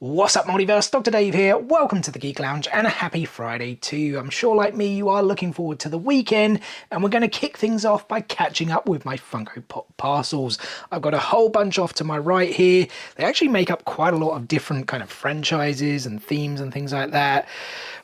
What's up, Multiverse? Dr. Dave here. Welcome to the Geek Lounge and a happy Friday to you. I'm sure, like me, you are looking forward to the weekend, and we're going to kick things off by catching up with my Funko Pop Parcels. I've got a whole bunch off to my right here. They actually make up quite a lot of different kind of franchises and themes and things like that.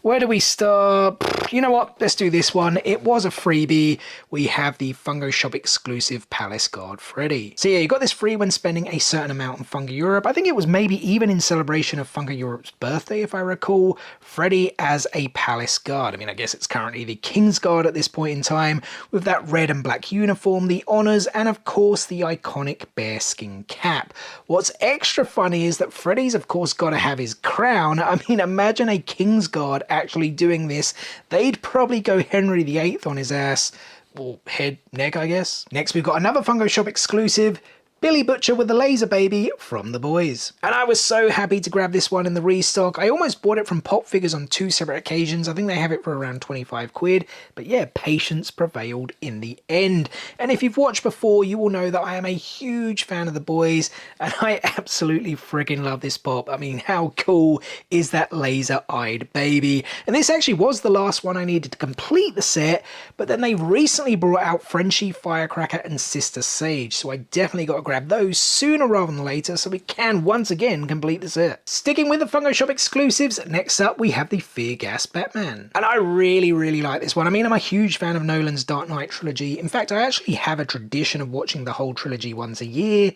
Where do we start? You know what? Let's do this one. It was a freebie. We have the Funko Shop exclusive Palace Guard Freddy. So yeah, you got this free when spending a certain amount in Funko Europe. I think it was maybe even in celebration of Funko Europe's birthday, if I recall. Freddy as a Palace Guard. I mean, I guess it's currently the King's Guard at this point in time, with that red and black uniform, the honours, and of course the iconic bearskin cap. What's extra funny is that Freddy's of course got to have his crown. I mean, imagine a King's Guard actually doing this. They'd probably go Henry VIII on his ass, or head, neck, I guess. Next, we've got another Funko Shop exclusive, Billy Butcher with the laser baby from The Boys. And I was so happy to grab this one in the restock. I almost bought it from Pop Figures on two separate occasions. I think they have it for around 25 quid. But yeah, patience prevailed in the end. And if you've watched before, you will know that I am a huge fan of The Boys, and I absolutely friggin' love this pop. I mean, how cool is that laser-eyed baby? And this actually was the last one I needed to complete the set, but then they recently brought out Frenchie, Firecracker, and Sister Sage. So I definitely got to grab those sooner rather than later so we can once again complete the set. Sticking with the Funko Shop exclusives, next up we have the Fear Gas Batman. And I really like this one. I mean, I'm a huge fan of Nolan's Dark Knight trilogy. In fact, I actually have a tradition of watching the whole trilogy once a year.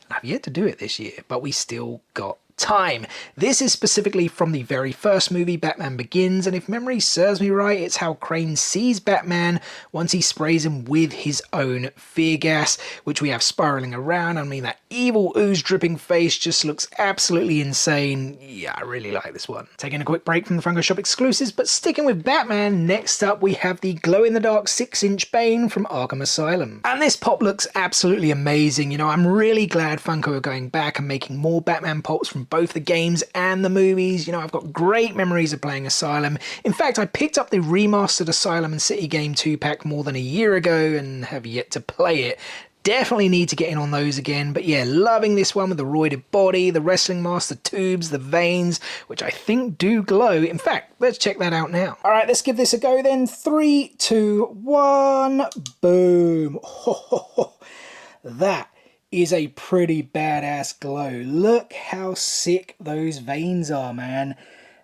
I've yet to do it this year, but we still got time. This is specifically from the very first movie, Batman Begins, and if memory serves me right, it's how Crane sees Batman once he sprays him with his own fear gas, which we have spiraling around. I mean, that evil ooze dripping face just looks absolutely insane. Yeah, I really like this one. Taking a quick break from the Funko Shop exclusives, but sticking with Batman, next up we have the glow-in-the-dark 6-inch Bane from Arkham Asylum. And this pop looks absolutely amazing. You know, I'm really glad Funko are going back and making more Batman pops from both the games and the movies. You know, I've got great memories of playing Asylum. In fact, I picked up the remastered Asylum and City Game 2-pack more than a year ago and have yet to play it. Definitely need to get in on those again, but yeah, loving this one with the roided body, the wrestling mask, the tubes, the veins, which I think do glow. In fact, let's check that out now. All right, let's give this a go then. 3, 2, 1, boom. That is a pretty badass glow. Look how sick those veins are, man.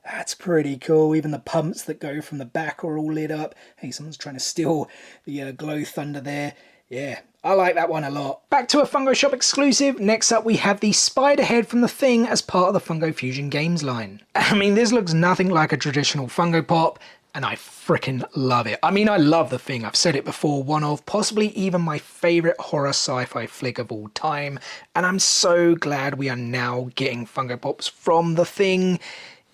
That's pretty cool. Even the pumps that go from the back are all lit up. Hey, someone's trying to steal the glow thunder there. Yeah, I like that one a lot. Back to a Funko Shop exclusive. Next up, we have the Spider Head from The Thing as part of the Funko Fusion Games line. I mean, this looks nothing like a traditional Funko Pop, and I freaking love it. I mean, I love The Thing. I've said it before, one of possibly even my favorite horror sci-fi flick of all time, and I'm so glad we are now getting Funko Pops from The Thing,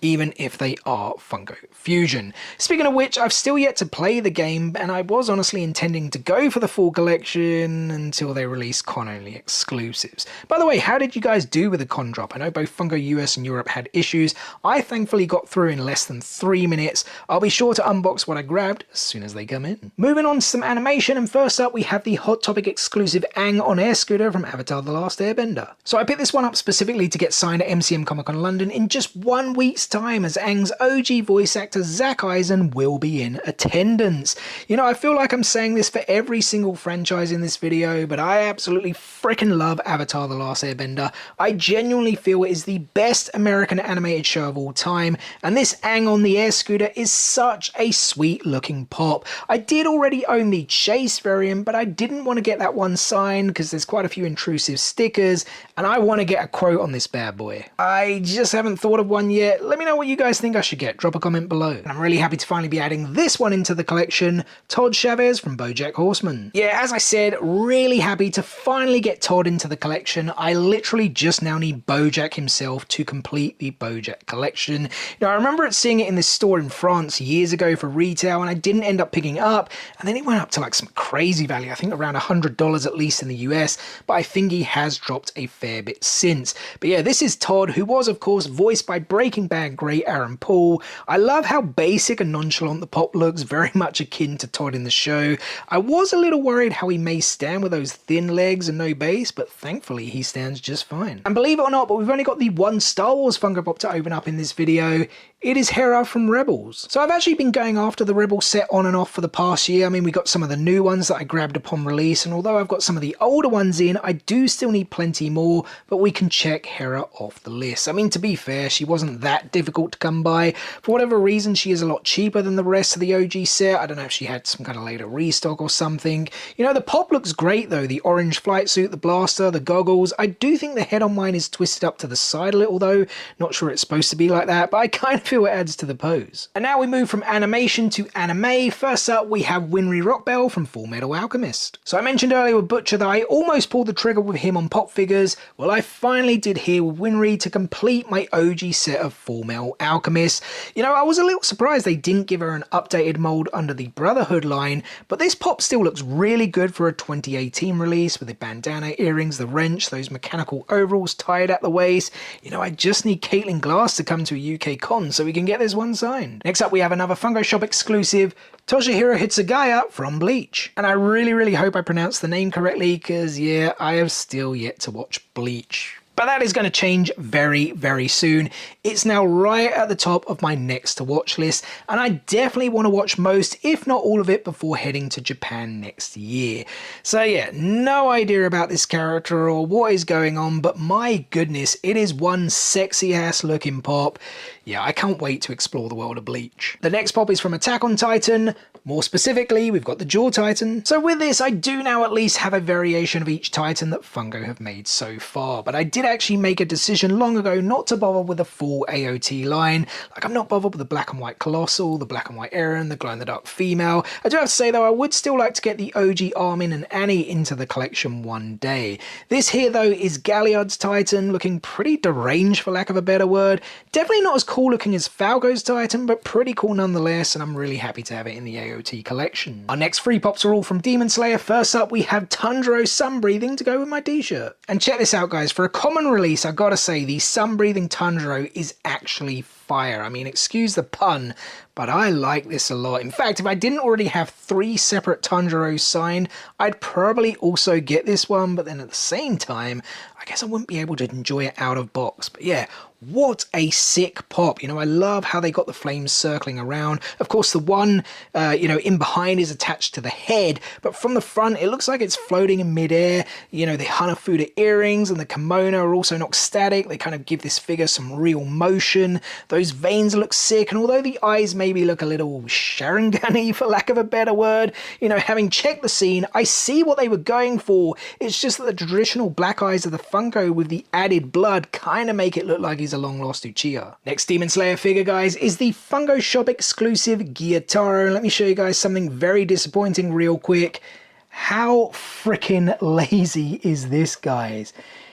even if they are Funko Fusion. Speaking of which, I've still yet to play the game, and I was honestly intending to go for the full collection until they release con-only exclusives. By the way, how did you guys do with the con drop? I know both Funko US and Europe had issues. I thankfully got through in less than 3 minutes. I'll be sure to unbox what I grabbed as soon as they come in. Moving on to some animation, and first up we have the Hot Topic exclusive Aang on air scooter from Avatar The Last Airbender. So I picked this one up specifically to get signed at MCM Comic Con London in just 1 week's time, as Aang's OG voice actor Zach Eisen will be in attendance. You know, I feel like I'm saying this for every single franchise in this video, but I absolutely freaking love Avatar The Last Airbender. I genuinely feel it is the best American animated show of all time, and this Aang on the air scooter is such a sweet looking pop. I did already own the Chase variant, but I didn't want to get that one signed because there's quite a few intrusive stickers, and I want to get a quote on this bad boy. I just haven't thought of one yet. Let me know what you guys think I should get. Drop a comment below. And I'm really happy to finally be adding this one into the collection, Todd Chavez from Bojack Horseman. Yeah, as I said, really happy to finally get Todd into the collection. I literally just now need Bojack himself to complete the Bojack collection. Now, I remember seeing it in this store in France years ago for retail, and I didn't end up picking it up, and then it went up to like some crazy value, I think around $100 at least in the US, but I think he has dropped a fair bit since. But yeah, this is Todd, who was of course voiced by Breaking Bad that great Aaron Paul. I love how basic and nonchalant the Pop looks, very much akin to Todd in the show. I was a little worried how he may stand with those thin legs and no base, but thankfully he stands just fine. And believe it or not, but we've only got the one Star Wars Funko Pop to open up in this video. It is Hera from Rebels. So I've actually been going after the Rebels set on and off for the past year. I mean, we got some of the new ones that I grabbed upon release, and although I've got some of the older ones in, I do still need plenty more, but we can check Hera off the list. I mean, to be fair, she wasn't that difficult to come by. For whatever reason, she is a lot cheaper than the rest of the OG set. I don't know if she had some kind of later restock or something. You know, the Pop looks great though. The orange flight suit, the blaster, the goggles. I do think the head on mine is twisted up to the side a little though. Not sure it's supposed to be like that, but I kind of feel it adds to the pose. And now we move from animation to anime. First up, we have Winry Rockbell from Fullmetal Alchemist. So I mentioned earlier with Butcher that I almost pulled the trigger with him on Pop figures. Well, I finally did here with Winry to complete my OG set of Fullmetal Alchemist. You know, I was a little surprised they didn't give her an updated mold under the Brotherhood line, but this Pop still looks really good for a 2018 release with the bandana, earrings, the wrench, those mechanical overalls tied at the waist. You know, I just need Caitlin Glass to come to a UK con so we can get this one signed. Next up, we have another Funko Shop exclusive, Toshihiro Hitsugaya from Bleach. And I really hope I pronounced the name correctly, because yeah, I have still yet to watch Bleach. But that is going to change very soon. It's now right at the top of my next to watch list, and I definitely want to watch most, if not all of it, before heading to Japan next year. So yeah, no idea about this character or what is going on, but my goodness, it is one sexy ass looking Pop. Yeah, I can't wait to explore the world of Bleach. The next Pop is from Attack on Titan. More specifically, we've got the Jaw Titan. So with this, I do now at least have a variation of each Titan that Funko have made so far, but I did actually make a decision long ago not to bother with a full AOT line. Like, I'm not bothered with the black and white Colossal, the black and white Eren, the glow-in-the-dark female. I do have to say though, I would still like to get the OG Armin and Annie into the collection one day. This here though is Galliard's Titan, looking pretty deranged for lack of a better word. Definitely not as cool looking as Falco's Titan, but pretty cool nonetheless, and I'm really happy to have it in the AOT collection. Our next 3 Pops are all from Demon Slayer. First up, we have Tundro Sunbreathing to go with my t-shirt. And check this out guys, for a common release, I gotta say the Sunbreathing Tundro is actually fire. I mean, excuse the pun, but I like this a lot. In fact, if I didn't already have 3 separate Tundros signed, I'd probably also get this one, but then at the same time, I guess I wouldn't be able to enjoy it out of box. But yeah, what a sick Pop. You know, I love how they got the flames circling around. Of course, the one, you know, in behind is attached to the head, but from the front, it looks like it's floating in midair. You know, the Hanafuda earrings and the kimono are also not static. They kind of give this figure some real motion. Those veins look sick, and although the eyes maybe look a little Sharingan-y, for lack of a better word, you know, having checked the scene, I see what they were going for. It's just that the traditional black eyes of the Funko with the added blood kind of make it look like he's a long lost Uchiha. Next Demon Slayer figure, guys, is the Funko Shop exclusive Gyataro. Let me show you guys something very disappointing real quick. How freaking lazy is this, guys?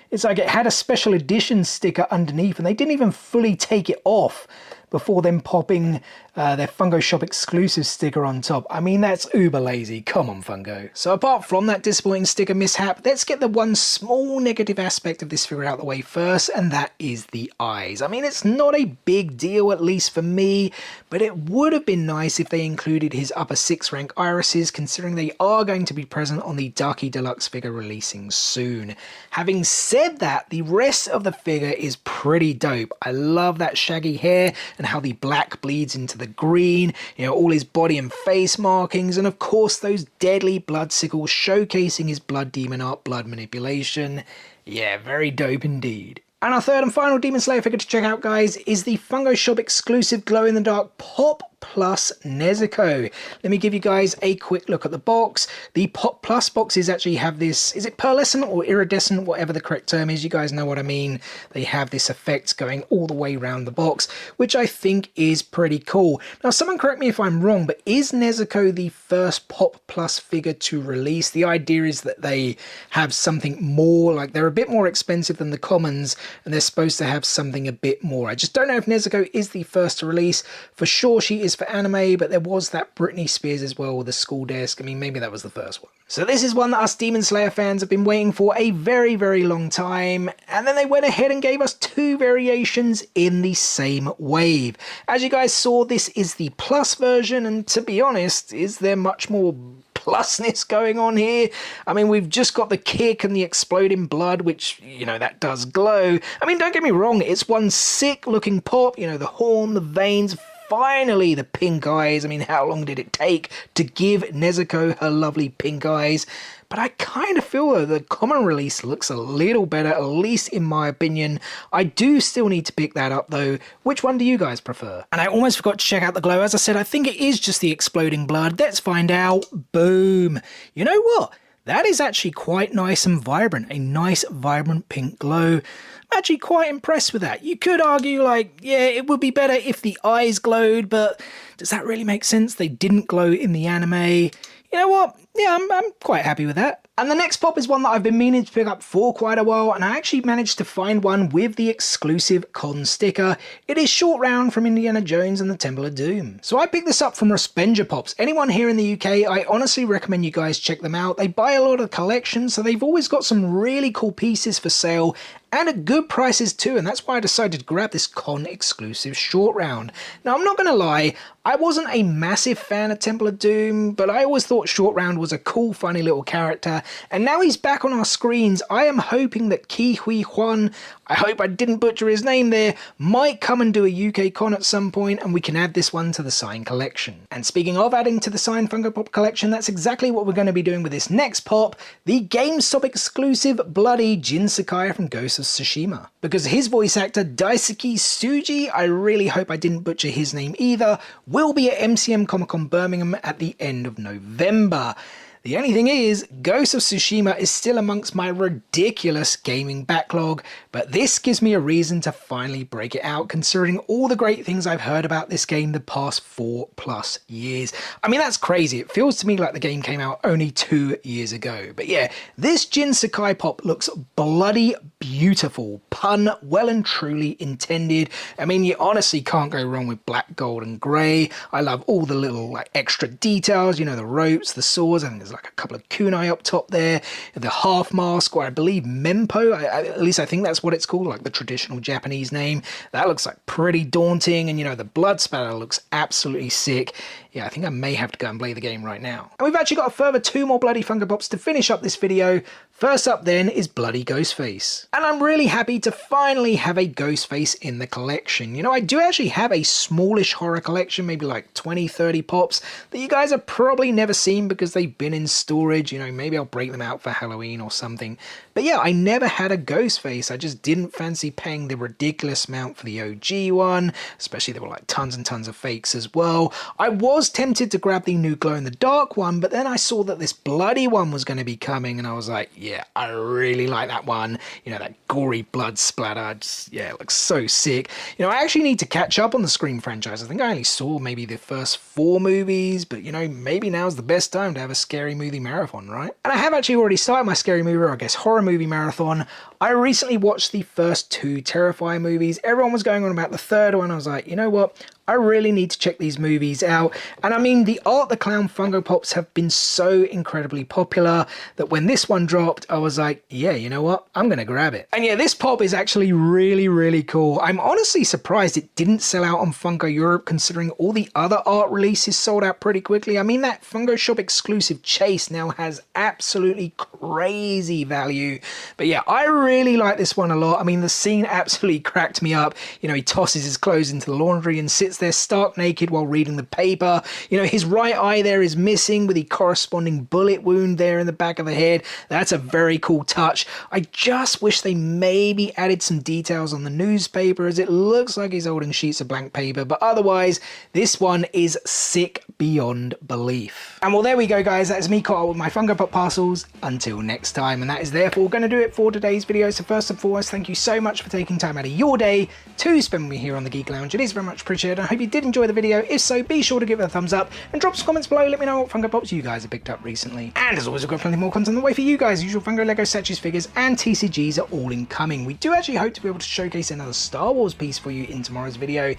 It's like it had a special edition sticker underneath and they didn't even fully take it off before then popping their Funko Shop exclusive sticker on top. I mean, that's uber lazy. Come on, Funko. So apart from that disappointing sticker mishap, let's get the one small negative aspect of this figure out of the way first, and that is the eyes. I mean, it's not a big deal, at least for me, but it would have been nice if they included his upper 6 rank irises, considering they are going to be present on the Darky Deluxe figure releasing soon. Having said that, the rest of the figure is pretty dope. I love that shaggy hair and how the black bleeds into the green, you know, all his body and face markings, and of course those deadly blood sickles showcasing his blood demon art blood manipulation. Yeah, very dope indeed. And our third and final Demon Slayer figure to check out, guys, is the Funko Shop exclusive glow-in-the-dark Pop Plus Nezuko. Let me give you guys a quick look at the box. The Pop Plus boxes actually have this, is it pearlescent or iridescent, whatever the correct term is, you guys know what I mean. They have this effect going all the way around the box, which I think is pretty cool. Now, someone correct me if I'm wrong, but is Nezuko the first Pop Plus figure to release? The idea is that they have something more, like they're a bit more expensive than the commons, and they're supposed to have something a bit more. I just don't know if Nezuko is the first to release. For sure, she is for anime, but there was that Britney Spears as well with the school desk. I mean, maybe that was the first one. So this is one that us Demon Slayer fans have been waiting for a very, very long time, and then they went ahead and gave us 2 variations in the same wave. As you guys saw, this is the plus version, and to be honest, is there much more plusness going on here? I mean, we've just got the kick and the exploding blood, which, you know, that does glow. I mean, don't get me wrong, it's one sick looking pop, you know, the horn, the veins, finally the pink eyes. I mean, how long did it take to give Nezuko her lovely pink eyes? But I kind of feel though the common release looks a little better, at least in my opinion. I do still need to pick that up though. Which one do you guys prefer? And I almost forgot to check out the glow. As I said, I think it is just the exploding blood. Let's find out. Boom. You know what? That is actually quite nice and vibrant. A nice vibrant pink glow. I'm actually quite impressed with that. You could argue like, yeah, it would be better if the eyes glowed, but does that really make sense? They didn't glow in the anime. You know what? Yeah, I'm quite happy with that. And the next pop is one that I've been meaning to pick up for quite a while, and I actually managed to find one with the exclusive con sticker. It is Short Round from Indiana Jones and the Temple of Doom. So I picked this up from Rusbenja Pops. Anyone here in the UK, I honestly recommend you guys check them out. They buy a lot of collections, so they've always got some really cool pieces for sale and at good prices too, and that's why I decided to grab this con exclusive Short Round. Now, I'm not going to lie, I wasn't a massive fan of Temple of Doom, but I always thought Short Round was a cool, funny little character, and now he's back on our screens. I am hoping that Ki Hui Huan, I hope I didn't butcher his name there, might come and do a UK con at some point, and we can add this one to the signed collection. And speaking of adding to the signed Funko Pop collection, that's exactly what we're going to be doing with this next pop, the GameStop exclusive Bloody Jin Sakai from Ghost of Tsushima. Because his voice actor Daisuke Tsuji, I really hope I didn't butcher his name either, will be at MCM Comic Con Birmingham at the end of November. The only thing is, Ghost of Tsushima is still amongst my ridiculous gaming backlog, but this gives me a reason to finally break it out, considering all the great things I've heard about this game the past 4+ years. I mean, that's crazy. It feels to me like the game came out only 2 years ago. But yeah, this Jin Sakai pop looks bloody beautiful. Pun well and truly intended. I mean, you honestly can't go wrong with black, gold, and grey. I love all the little like extra details, you know, the ropes, the swords, and there's like a couple of kunai up top there, the half mask, or I believe Mempo, at least I think that's what it's called, like the traditional Japanese name. That looks like pretty daunting, and you know, the blood spatter looks absolutely sick. Yeah, I think I may have to go and play the game right now. And we've actually got a further 2 more Bloody Funko Pops to finish up this video. First up then is Bloody Ghostface. And I'm really happy to finally have a Ghostface in the collection. You know, I do actually have a smallish horror collection, maybe like 20-30 pops, that you guys have probably never seen because they've been in storage. You know, maybe I'll break them out for Halloween or something. But yeah, I never had a Ghostface. I just didn't fancy paying the ridiculous amount for the OG one, especially there were like tons and tons of fakes as well. I was tempted to grab the new glow-in-the-dark one, but then I saw that this bloody one was going to be coming, and I was like, yeah, I really like that one. You know, that gory blood splatter, just, yeah, it looks so sick. You know, I actually need to catch up on the Scream franchise. I think I only saw maybe the first 4 movies, but you know, maybe now's the best time to have a scary movie marathon, right? And I have actually already started my scary movie, or I guess horror movie marathon. I recently watched the first 2 Terrifier movies. Everyone was going on about the third one. I was like, you know what? I really need to check these movies out. And I mean, the Art the Clown Funko Pops have been so incredibly popular that when this one dropped, I was like, yeah, you know what? I'm going to grab it. And yeah, this pop is actually really, really cool. I'm honestly surprised it didn't sell out on Funko Europe, considering all the other art releases sold out pretty quickly. I mean, that Funko Shop exclusive Chase now has absolutely crazy value. But yeah, I really like this one a lot. I mean, the scene absolutely cracked me up. You know, he tosses his clothes into the laundry and sits there stark naked while reading the paper. You know, his right eye there is missing with the corresponding bullet wound there in the back of the head. That's a very cool touch. I just wish they maybe added some details on the newspaper, as it looks like he's holding sheets of blank paper, but otherwise this one is sick beyond belief. And well, there we go, guys. That is me caught up with my Funko Pop parcels. Until next time, and that is therefore going to do it for today's video. So first and foremost, thank you so much for taking time out of your day to spend with me here on the Geek Lounge. It is very much appreciated. I hope you did enjoy the video. If so, be sure to give it a thumbs up and drop some comments below. Let me know what Funko Pops you guys have picked up recently. And as always, we've got plenty more content on the way for you guys. Usual Funko, Lego, statues, figures, and TCGs are all incoming. We do actually hope to be able to showcase another Star Wars piece for you in tomorrow's video. It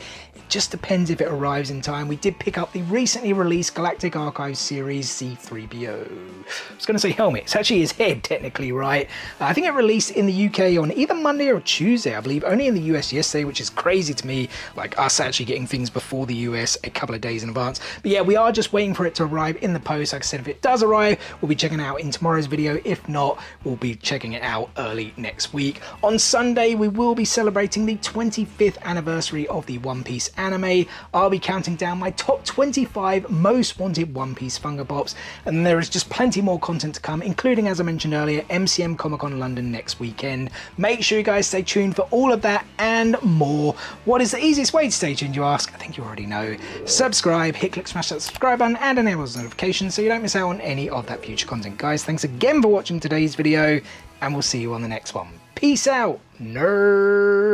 just depends if it arrives in time. We did pick up the recently released Galactic Archives series C-3PO. I was going to say helmet. It's actually his head, technically, right? I think it released in the UK on either Monday or Tuesday, I believe. Only in the US yesterday, which is crazy to me. Like us actually getting things before the US a couple of days in advance. But yeah, we are just waiting for it to arrive in the post. Like I said, if it does arrive, we'll be checking it out in tomorrow's video. If not, we'll be checking it out early next week. On Sunday, we will be celebrating the 25th anniversary of the One Piece anime. I'll be counting down my top 25 most wanted One Piece Funko Pops, and there is just plenty more content to come, including, as I mentioned earlier, MCM Comic Con London next weekend. Make sure you guys stay tuned for all of that and more. What is the easiest way to stay tuned, you ask? I think you already know. Subscribe, hit click, smash that subscribe button, and enable those notifications so you don't miss out on any of that future content. Guys, thanks again for watching today's video, and we'll see you on the next one. Peace out, nerds!